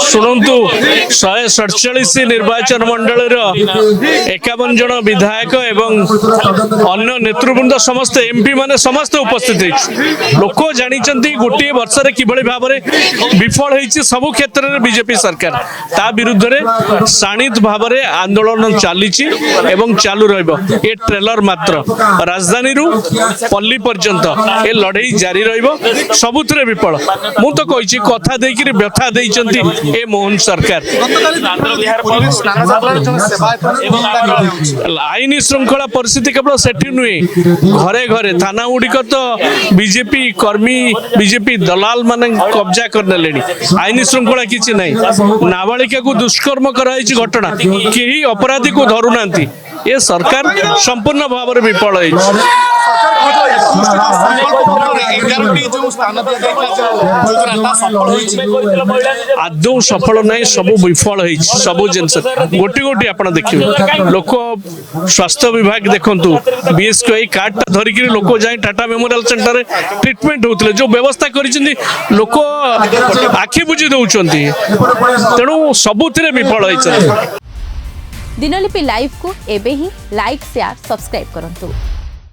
शुणु 147 निर्वाचन मंडल 51 जन विधायक एवं अन्य नेतृवृंद समस्त एमपी माने समस्त उपस्थित लोक जानी गोटे वर्ष किभली भाव में विफल होती सबु क्षेत्र में बीजेपी सरकार ता विरुद्ध में शाणित भाव में आंदोलन चली चालू ये ट्रेलर मात्र राजधानी पल्ली पर्यंत ये लड़ाई जारी सबुथिरे विफल मु तो कही कथा देकर व्यथा देइचंती ए मोहन सरकार आईन श्रृंखला परिस्थिति केवल सेठी नुहे घरे घरे थाना गुड़िक तो बीजेपी कर्मी बीजेपी दलाल माने कब्जा कर नेलेनी आईन श्रृंखला किछि नहीं नाबालिका को दुष्कर्म कराई घटना केही अपराधी को धरू नांती ये सरकार संपूर्ण भाव में विफल आदौ सफल नहीं सब विफल सब जिन गोटी गोटी आप देखिए लोक स्वास्थ्य विभाग देखु बीएसके कार्ड धरिक लोक जाए टाटा मेमोरियल सेंटर ट्रिटमेंट होते जो व्यवस्था कर लोक आखि बुझी दौरान तेणु सबुथिरे विफल होती दिनलिपि लाइव को एबे ही लाइक शेयर सब्सक्राइब करंतु।